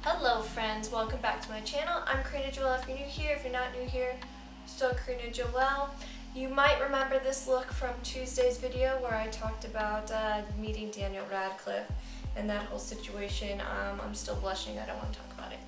Hello friends, welcome back to my channel. I'm KarinaJoelle if you're new here. If you're not new here, still KarinaJoelle. You might remember this look from Tuesday's video where I talked about meeting Daniel Radcliffe and that whole situation. I'm still blushing, I don't want to talk about it.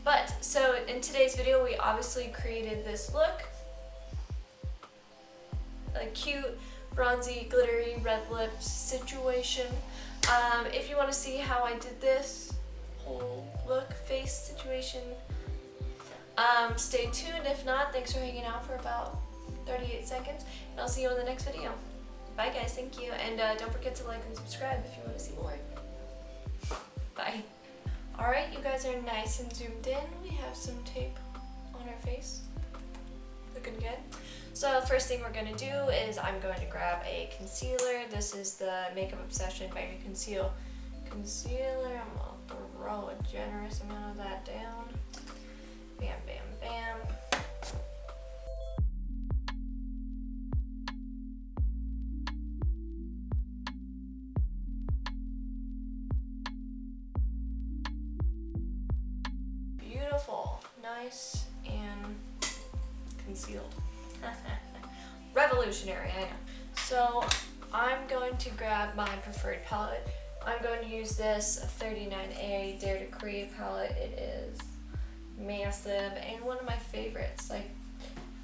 But, so in today's video we obviously created this look. A cute, bronzy, glittery, red lipped situation. If you want to see how I did this whole look, face situation, stay tuned. If not, thanks for hanging out for about 38 seconds, and I'll see you in the next video. Bye guys, thank you, and don't forget to like and subscribe if you want to see more. Bye. Alright, you guys are nice and zoomed in. We have some tape on our face. Looking good. So first thing we're going to do is I'm going to grab a concealer. This is the Makeup Obsession by Conceal concealer. I'm going to throw a generous amount of that down. Bam, bam, bam. Beautiful, nice, and concealed. Revolutionary, I know. So I'm going to grab my preferred palette. I'm going to use this 39A Dare to Create palette. It is massive and one of my favorites. Like,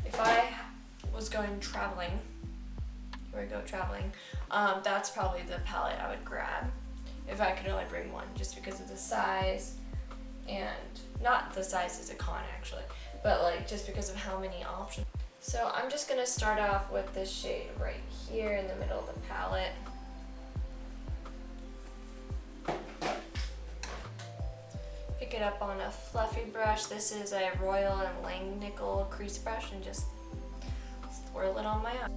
if I was going traveling, here I go traveling, that's probably the palette I would grab if I could only bring one, just because of the size, and not the size is a con actually, but like just because of how many options. So I'm just going to start off with this shade right here in the middle of the palette. Pick it up on a fluffy brush. This is a Royal and Langnickel crease brush, and just swirl it on my eye.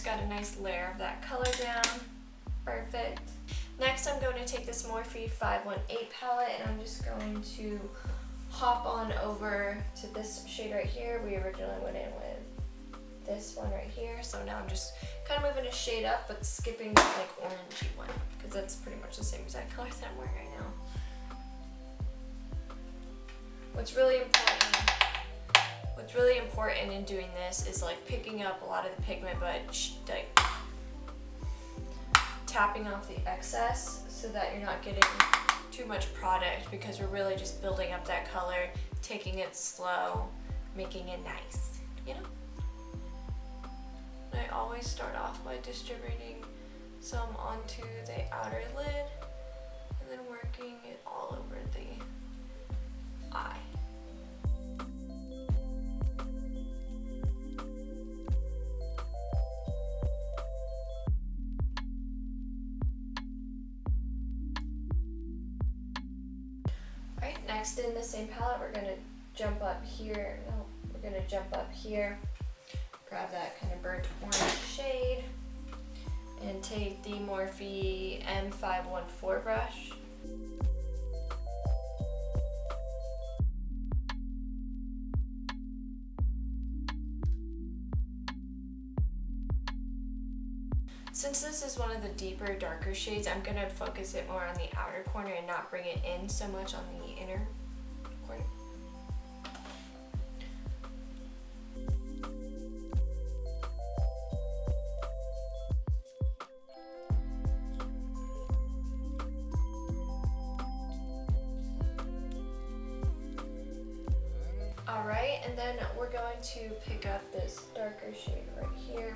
Got a nice layer of that color down. Perfect. Next I'm going to take this Morphe 518 palette and I'm just going to hop on over to this shade right here. We originally went in with this one right here, so now I'm just kind of moving a shade up but skipping the like orangey one because that's pretty much the same exact color that I'm wearing right now. What's really important in doing this is like picking up a lot of the pigment, but like tapping off the excess so that you're not getting too much product, because we're really just building up that color, taking it slow, making it nice, you know? And I always start off by distributing some onto the outer lid and then working it all over the eye. Next, in the same palette, we're going to jump up here. No, we're going to jump up here, grab that kind of burnt orange shade, and take the Morphe M514 brush. Since this is one of the deeper, darker shades, I'm going to focus it more on the outer corner and not bring it in so much on the inner corner. Alright, and then we're going to pick up this darker shade right here.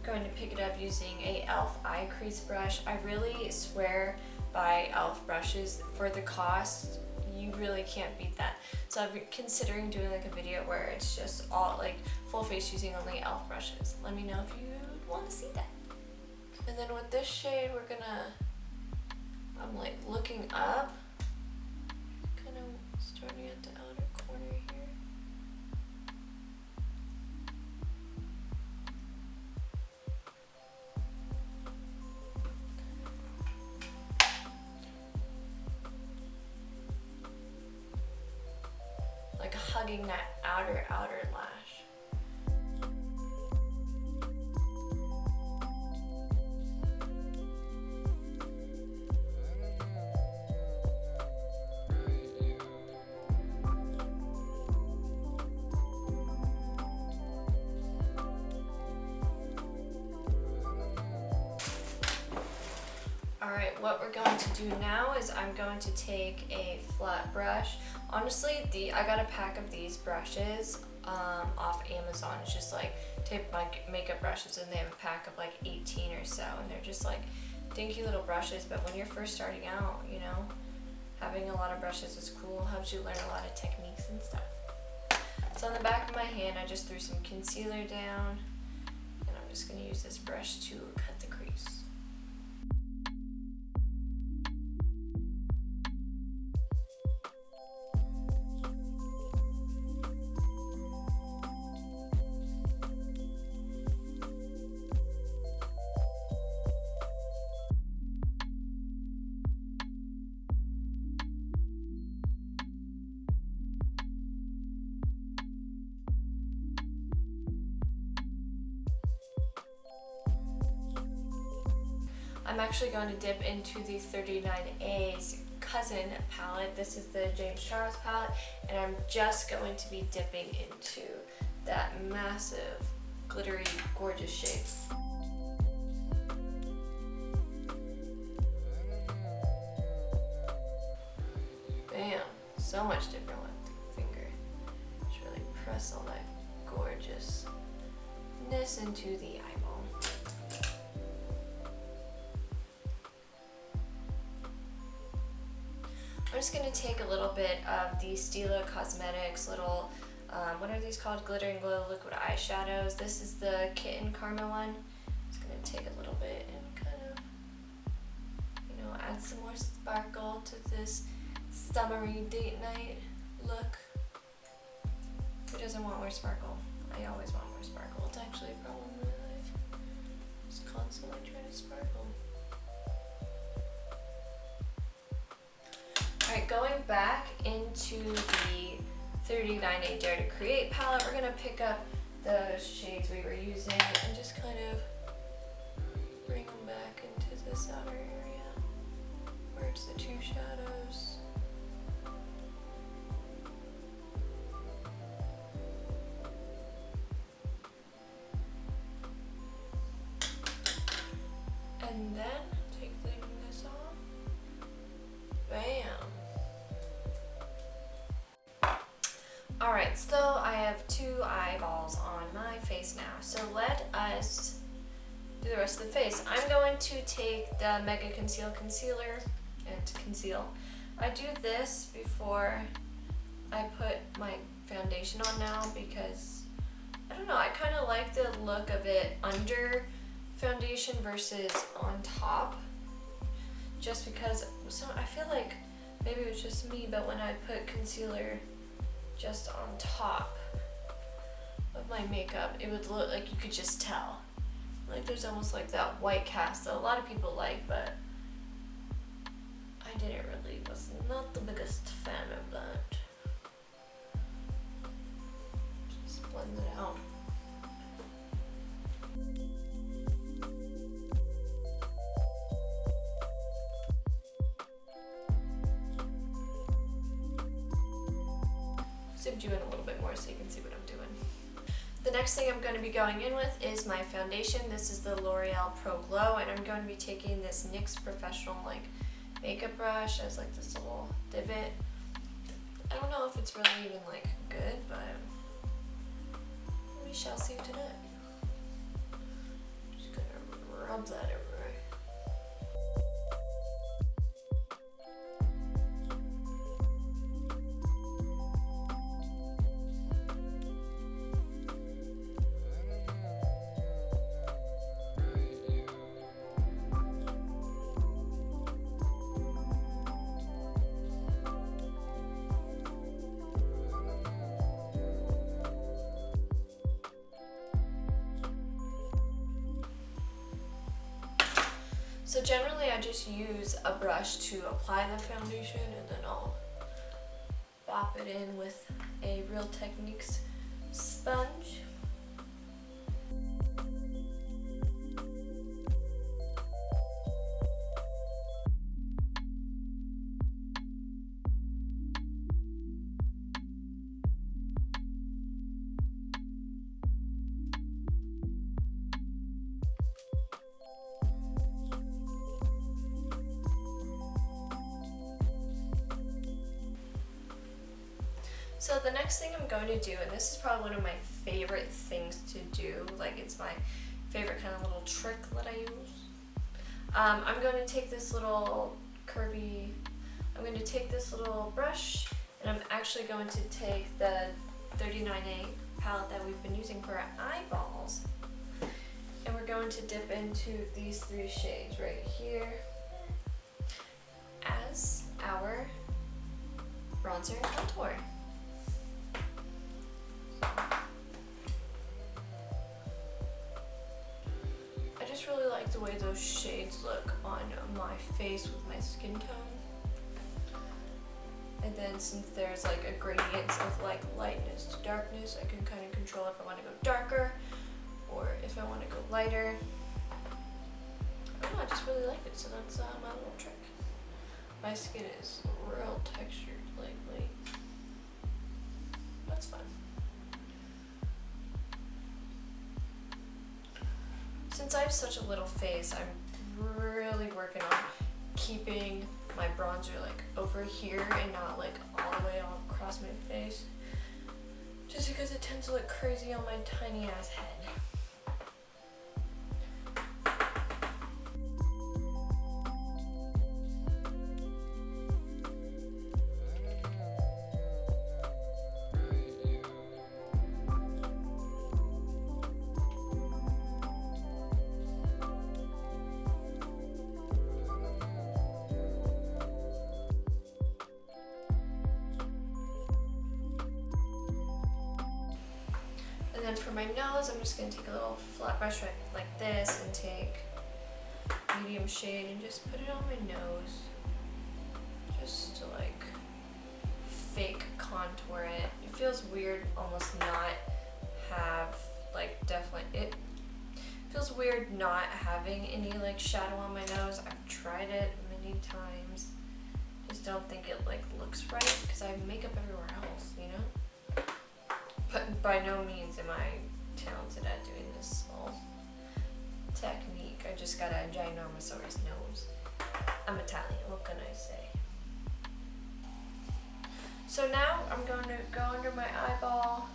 Going to pick it up using a e.l.f. eye crease brush. I really swear by e.l.f. brushes. For the cost, you really can't beat that. So I'm considering doing like a video where it's just all like full face using only e.l.f. brushes. Let me know if you want to see that. And then with this shade, we're gonna, I'm like looking up, kind of starting at the outer corner here. finding that outer lash. Alright, what we're going to do now is I'm going to take a flat brush. Honestly, I got a pack of these brushes off Amazon. It's just like type like makeup brushes, and they have a pack of like 18 or so, and they're just like dinky little brushes. But when you're first starting out, you know, having a lot of brushes is cool, helps you learn a lot of techniques and stuff. So on the back of my hand, I just threw some concealer down, and I'm just going to use this brush to cut the crease. I'm actually going to dip into the 39A's cousin palette. This is the James Charles palette, and I'm just going to be dipping into that massive, glittery, gorgeous shape. Bam! So much different with the finger. Just really press all that gorgeousness into the eyeball. I'm just going to take a little bit of the Stila Cosmetics little, what are these called? Glitter and Glow liquid eyeshadows. This is the Kitten Karma one. Just going to take a little bit and kind of, you know, add some more sparkle to this summery date night look. Who doesn't want more sparkle? I always want more sparkle. It's actually a problem in my life. Just constantly trying to sparkle. Alright, going back into the 39A Dare to Create palette, we're going to pick up the shades we were using and just kind of bring them back into this outer area where it's the two shadows. And then taking this off. Bam! Alright, so I have two eyeballs on my face now, so let us do the rest of the face. I'm going to take the Mega Conceal Concealer and conceal. I do this before I put my foundation on now because, I don't know, I kind of like the look of it under foundation versus on top. Just because, so I feel like maybe it was just me, but when I put concealer just on top of my makeup, it would look like you could just tell. Like there's almost like that white cast that a lot of people like, but I didn't really, was not the biggest fan of that. Just blend it out. Zoomed you in a little bit more so you can see what I'm doing. The next thing I'm going to be going in with is my foundation. This is the L'Oreal Pro Glow, and I'm going to be taking this NYX Professional like makeup brush as like this little divot. I don't know if it's really even like good, but we shall see tonight. Just gonna rub that everywhere. So generally I just use a brush to apply the foundation, and then I'll bop it in with a Real Techniques sponge. So the next thing I'm going to do, and this is probably one of my favorite things to do, like it's my favorite kind of little trick that I use. I'm going to take this little curvy, I'm going to take this little brush, and I'm actually going to take the 39A palette that we've been using for our eyeballs, and we're going to dip into these three shades right here as our bronzer and contour. I just really like the way those shades look on my face with my skin tone. And then since there's like a gradient of like lightness to darkness, I can kind of control if I want to go darker or if I want to go lighter. I don't know, I just really like it, so that's my little trick. My skin is real textured lately. That's fun. Since I have such a little face, I'm really working on keeping my bronzer like over here and not like all the way all across my face. Just because it tends to look crazy on my tiny ass head. And then for my nose, I'm just going to take a little flat brush like this and take medium shade and just put it on my nose. Just to like fake contour it. It feels weird almost not have like it feels weird not having any like shadow on my nose. I've tried it many times. Just don't think it like looks right because I have makeup everywhere else, you know? But by no means am I talented at doing this whole technique. I just got a ginormous nose. I'm Italian, what can I say? So now I'm going to go under my eyeball,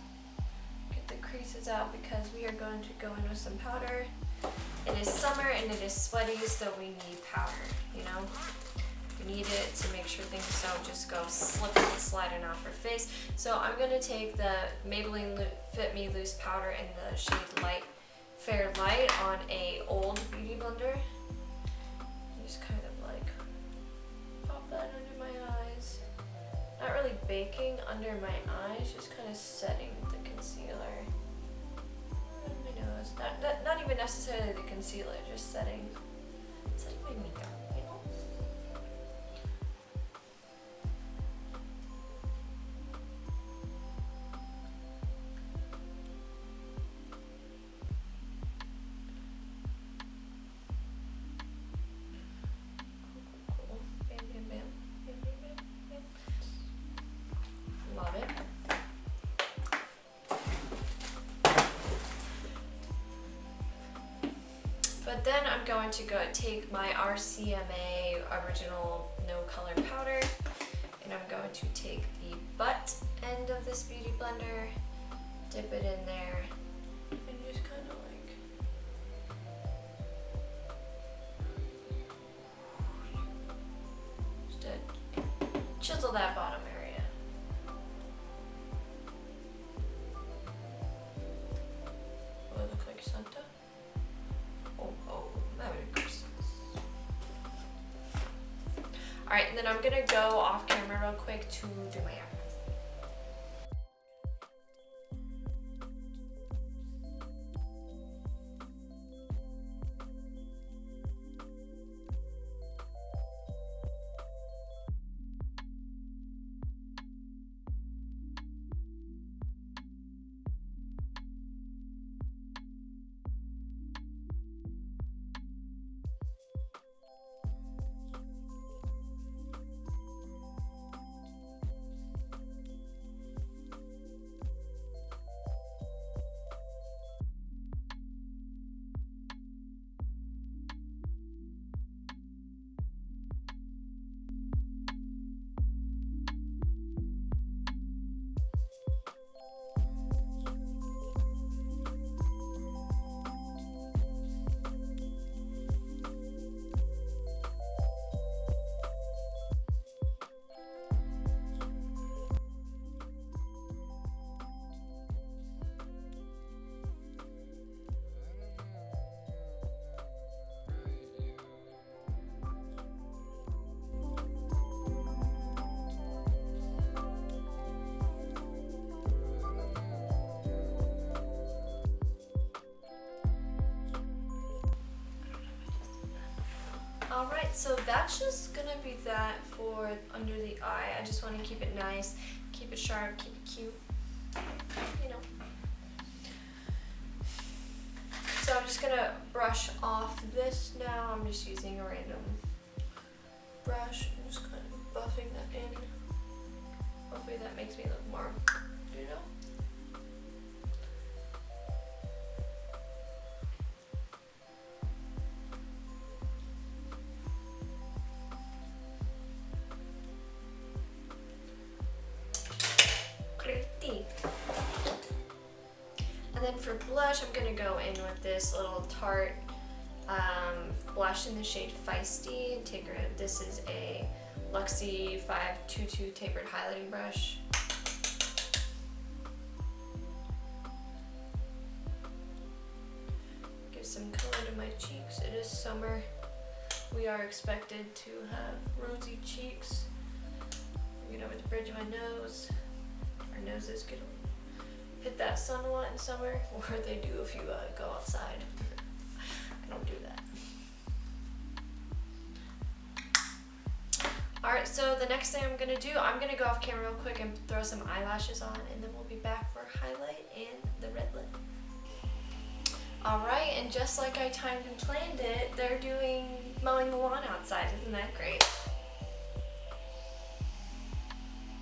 get the creases out because we are going to go in with some powder. It is summer and it is sweaty, so we need powder, you know? We need it to make sure things don't just go slipping and sliding off our face. So I'm going to take the Maybelline Fit Me Loose Powder in the shade Fair Light on a old beauty blender. Just kind of like pop that under my eyes. Not really baking under my eyes, just kind of setting the concealer on my nose. Not even necessarily the concealer, just setting my makeup. But then I'm going to go take my RCMA Original No Color Powder, and I'm going to take the butt end of this beauty blender, dip it in there, and just kind of like just to chisel that bottom area. Will it look like Santa? Merry Christmas. Alright, and then I'm gonna go off camera real quick to do my eyebrows. Alright, so that's just gonna be that for under the eye. I just want to keep it nice, keep it sharp, keep it cute, you know. So I'm just gonna brush off this now. I'm just using a random brush. I'm just kind of buffing that in. Hopefully that makes me look more, you know. And then for blush, I'm gonna go in with this little Tarte blush in the shade Feisty. This is a Luxie 522 tapered highlighting brush. Give some color to my cheeks. It is summer. We are expected to have rosy cheeks. You know, with the bridge of my nose. Our noses get hit that sun a lot in summer, or they do if you go outside. I don't do that. Alright, so the next thing I'm going to do, I'm going to go off camera real quick and throw some eyelashes on, and then we'll be back for highlight and the red lip. Alright, and just like I timed and planned it, they're mowing the lawn outside. Isn't that great?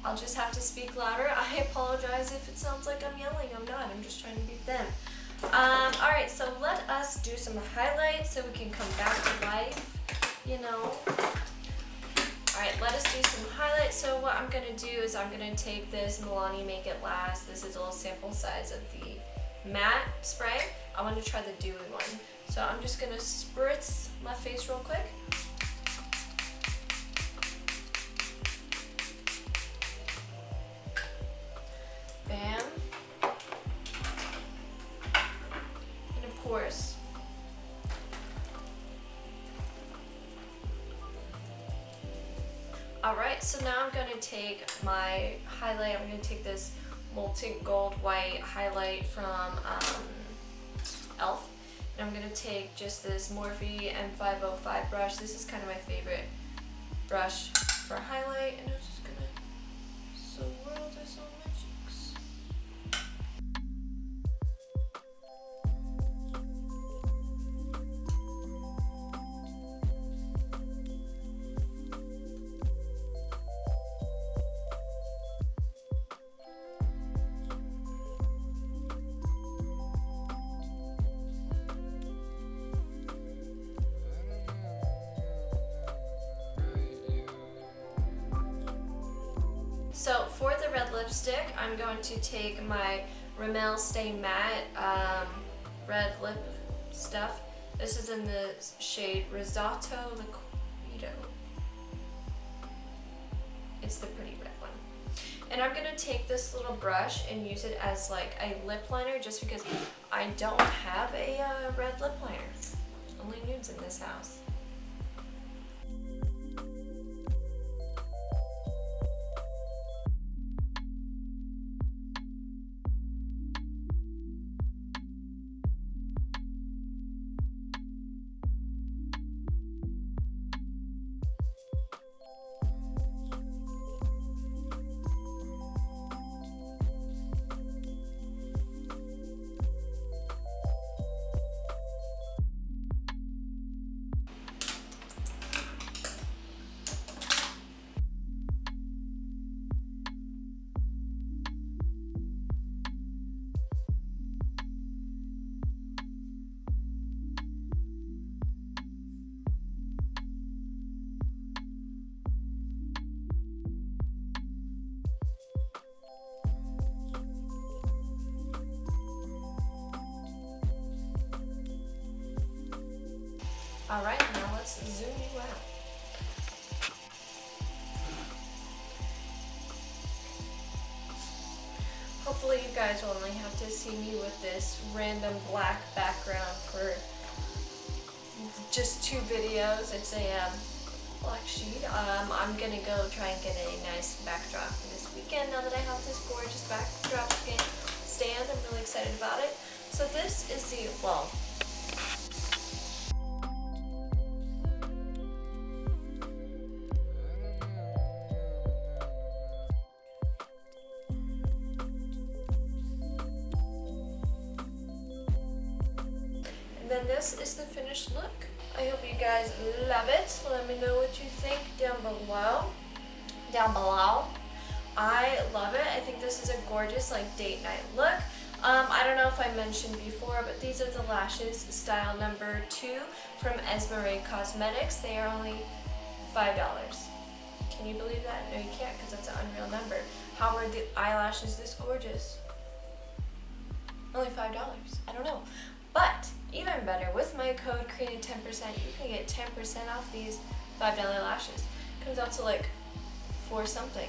I'll just have to speak louder. I apologize if it sounds like I'm yelling. I'm not. I'm just trying to beat them. Alright, so let us do some highlights so we can come back to life, you know. Alright, let us do some highlights. So what I'm going to do is I'm going to take this Milani Make It Last. This is a little sample size of the matte spray. I want to try the dewy one. So I'm just going to spritz my face real quick. Bam. And of course, alright, so now I'm going to take my highlight. I'm going to take this Molten Gold White highlight from e.l.f. And I'm going to take just this Morphe M505 brush. This is kind of my favorite brush for highlight. And I'm just going to swirl this on my cheeks. So for the red lipstick, I'm going to take my Rimmel Stay Matte red lip stuff. This is in the shade 𝕊𝕣𝕠𝕟𝕦𝕞𝕞𝕖𝕪. It's the pretty red one. And I'm going to take this little brush and use it as like a lip liner just because I don't have a red lip liner. Only nudes in this house. Alright, now let's zoom you out. Hopefully you guys will only have to see me with this random black background for just 2 videos. It's a black sheet. I'm gonna go try and get a nice backdrop for this weekend now that I have this gorgeous backdrop stand. I'm really excited about it. So this is the, well, then this is the finished look. I hope you guys love it. Let me know what you think down below. I love it. I think this is a gorgeous like date night look. I don't know if I mentioned before, but these are the lashes, style number 2 from Esme Ray Cosmetics. They are only $5. Can you believe that? No, you can't, because that's an unreal number. How are the eyelashes this gorgeous? Only $5. I don't know. But even better, with my code Karina10%, you can get 10% off these $5 lashes. Comes out to like 4 something.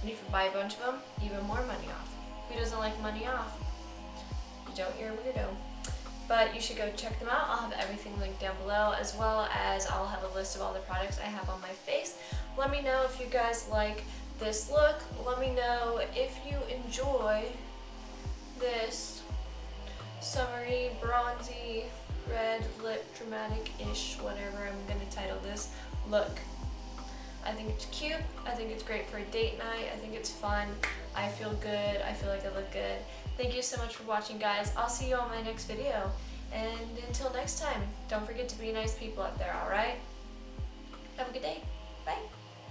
And if you buy a bunch of them, even more money off. Who doesn't like money off? You don't, you're a weirdo. But you should go check them out. I'll have everything linked down below, as well as I'll have a list of all the products I have on my face. Let me know if you guys like this look. Let me know if you enjoy this summery, bronzy, red lip, dramatic-ish, whatever I'm going to title this look. I think it's cute. I think it's great for a date night. I think it's fun. I feel good. I feel like I look good. Thank you so much for watching, guys. I'll see you on my next video. And until next time, don't forget to be nice people out there, alright? Have a good day. Bye.